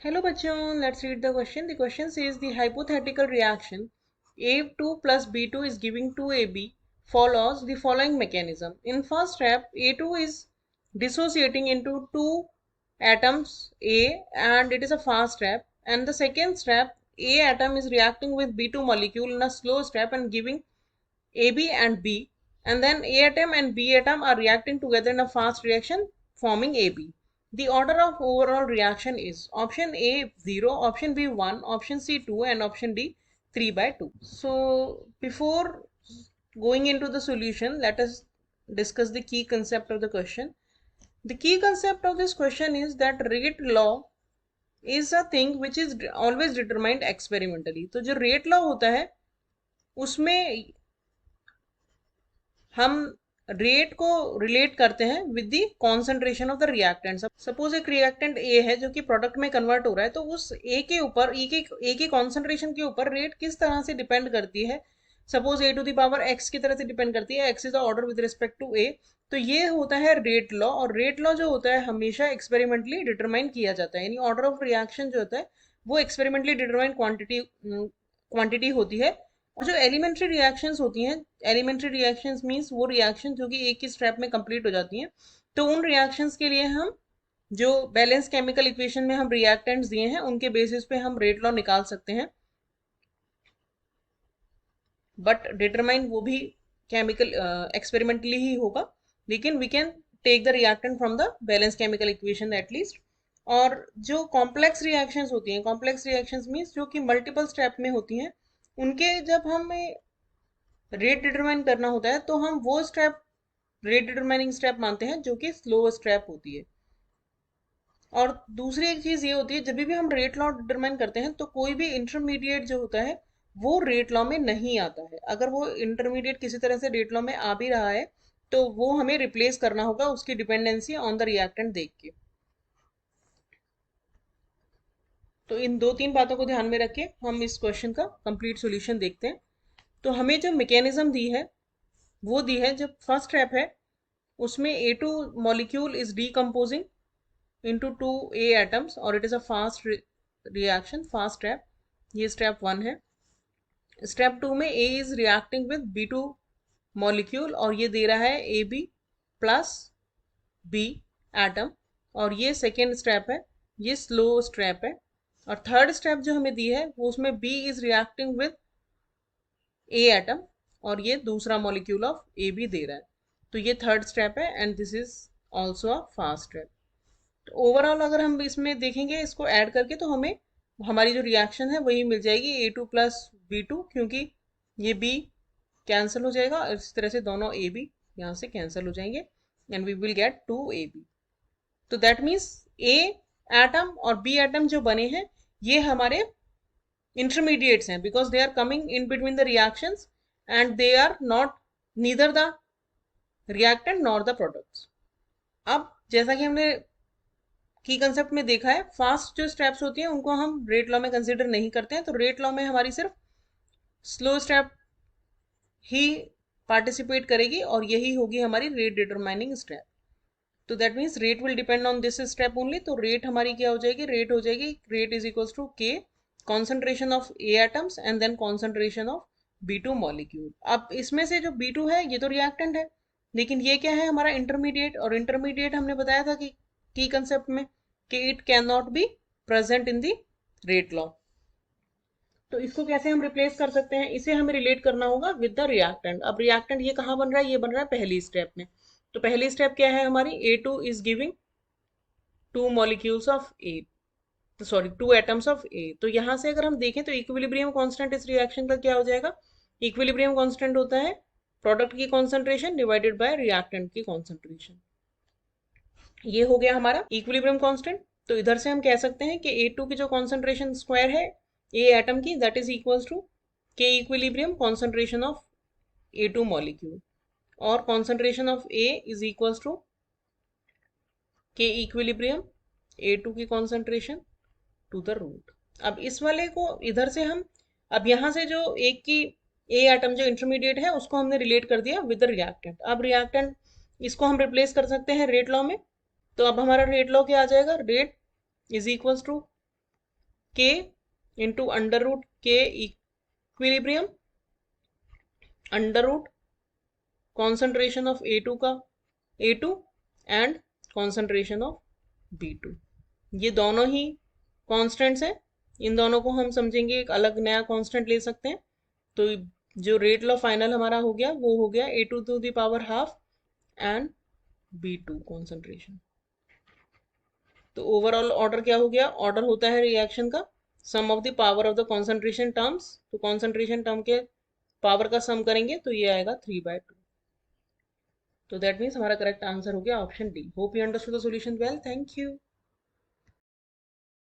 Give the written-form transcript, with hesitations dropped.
Hello bachon, let's read the question. The question says the hypothetical reaction A2 plus B2 is giving 2AB follows the following mechanism. In first step, A2 is dissociating into two atoms A and it is a fast step. And the second step, A atom is reacting with B2 molecule in a slow step and giving AB and B, and then A atom and B atom are reacting together in a fast reaction forming AB. The order of overall reaction is option A 0, option B 1, option C 2 and option D 3 by 2. So before going into the solution, let us discuss the key concept of the question. The key concept of this question is that rate law is a thing which is always determined experimentally. तो जो rate law होता है उसमें हम rate को relate करते हैं with the concentration of the reactant. Suppose एक रिएक्टेंट ए है जो कि प्रोडक्ट में कन्वर्ट हो रहा है, तो उस ए के ऊपर ए की कॉन्सेंट्रेशन के ऊपर रेट किस तरह से डिपेंड करती है। Suppose A to the power x की तरह से डिपेंड करती है, x is the order with respect to A. तो ये होता है रेट लॉ, और रेट लॉ जो होता है हमेशा एक्सपेरिमेंटली डिटरमाइन किया जाता है, यानी ऑर्डर ऑफ रिएक्शन जो होता है वो एक्सपेरिमेंटली डिटरमाइन क्वांटिटी होती है। और जो एलिमेंट्री रिएक्शंस होती हैं, एलिमेंट्री रिएक्शंस मींस वो रिएक्शन जो कि एक ही स्टेप में कंप्लीट हो जाती हैं, तो उन रिएक्शंस के लिए हम जो बैलेंस केमिकल इक्वेशन में हम रिएक्टेंट्स दिए हैं उनके बेसिस पे हम रेट लॉ निकाल सकते हैं, बट डिटरमाइन वो भी केमिकल एक्सपेरिमेंटली ही होगा, लेकिन we can take the reactant from the balance chemical equation at least. और जो कॉम्प्लेक्स रिएक्शंस होती हैं, कॉम्प्लेक्स रिएक्शंस मींस जो कि मल्टीपल स्टेप में होती हैं, उनके जब हमें रेट डिटरमाइन करना होता है तो हम वो स्टेप रेट डिटरमाइनिंग स्टेप मानते हैं जो कि स्लो स्टेप होती है। और दूसरी एक चीज ये होती है, जब भी हम रेट लॉ डिटरमाइन करते हैं तो कोई भी इंटरमीडिएट जो होता है वो रेट लॉ में नहीं आता है। अगर वो इंटरमीडिएट किसी तरह से रेट लॉ में आ भी रहा है तो वो हमें रिप्लेस करना होगा उसकी डिपेंडेंसी ऑन द रिएक्टेंट देख के। तो इन दो तीन बातों को ध्यान में रख के हम इस क्वेश्चन का कंप्लीट सॉल्यूशन देखते हैं। तो हमें जो मैकेनिज्म दी है वो दी है, जब फर्स्ट स्टेप है उसमें A2 molecule is decomposing into 2A atoms और it is a fast reaction, fast step। ये step 1 है। step 2 में A is reacting with B2 molecule और ये दे रहा है AB plus B atom, और ये second step है, ये slow step है। और third step जो हमें दी है वो उसमें B is reacting with A atom और ये दूसरा molecule of AB दे रहा है, तो ये third step है and this is also a fast step। तो ओवरऑल अगर हम इसमें देखेंगे इसको ऐड करके तो हमें हमारी जो रिएक्शन है वही मिल जाएगी A2 प्लस B2, क्योंकि ये B कैंसिल हो जाएगा और इस तरह से दोनों AB यहाँ से कैंसिल हो जाएंगे and we will get 2AB। तो दैट मीन्स A एटम और B एटम जो बने हैं ये हमारे इंटरमीडिएट्स हैं, because they are coming in between the reactions and they are not neither the reactant nor the products. अब जैसा कि हमने की कंसेप्ट में देखा है, फास्ट जो स्टेप्स होती हैं उनको हम रेट लॉ में कंसीडर नहीं करते हैं, तो रेट लॉ में हमारी सिर्फ स्लो स्टेप ही पार्टिसिपेट करेगी और यही होगी हमारी रेट डिटरमाइनिंग स्टेप। तो that means rate will depend on this step only. तो रेट हमारी क्या हो जाएगी, रेट हो जाएगी rate is equals to K concentration of A atoms and then concentration of B2 molecule. अब इसमें से जो B2 है ये तो रिएक्टेंट है, लेकिन ये क्या है हमारा इंटरमीडिएट, और इंटरमीडिएट हमने बताया था कि की कंसेप्ट में कि it can not be present in the rate law. तो इसको कैसे हम रिप्लेस कर सकते हैं, इसे हमें रिलेट करना होगा विद द रिएक्टेंट। अब रिएक्टेंट ये कहाँ बन रहा है, ये बन रहा है पहली स्टेप में। तो पहली स्टेप क्या है हमारी, A2 is giving 2 molecules of A, sorry 2 atoms of A। तो यहां से अगर हम देखें तो इक्विलिब्रियम कांस्टेंट इस रिएक्शन का क्या हो जाएगा, इक्विलिब्रियम कांस्टेंट होता है प्रोडक्ट की कॉन्सेंट्रेशन डिवाइडेड बाय रिएक्टेंट की कॉन्सेंट्रेशन। ये हो गया हमारा इक्विलिब्रियम कांस्टेंट। तो इधर से हम कह सकते हैं कि A2 की जो कॉन्सेंट्रेशन स्क्वायर है A एटम की, that is equals to K equilibrium concentration of A2 molecule, और concentration of A is equals to K equilibrium A2 की कॉन्सेंट्रेशन टू द रूट। अब इस वाले को इधर से हम, अब यहां से जो एक की A एटम जो इंटरमीडिएट है उसको हमने रिलेट कर दिया विद द रिएक्टेंट। अब रिएक्टेंट इसको हम रिप्लेस कर सकते हैं रेट लॉ में। तो अब हमारा रेट लॉ क्या आ जाएगा, rate is equals to K into under root K equilibrium under root concentration of A2 का A2 and concentration of B2। ये दोनों ही कॉन्स्टेंट्स हैं। इन दोनों को हम समझेंगे एक अलग नया कॉन्स्टेंट ले सकते हैं। तो जो रेट ऑफ फाइनल हमारा हो गया वो हो गया A2 to the power half and B2 concentration. तो ओवरऑल ऑर्डर क्या हो गया? ऑर्डर होता है रिएक्शन का sum of the power of the concentration terms. तो कॉन्सेंट्रेशन टर्म के पावर का सम करेंगे तो ये आएगा 3/2। तो दैट मीन्स हमारा करेक्ट आंसर हो गया option D. Hope you understood the solution well. Thank you.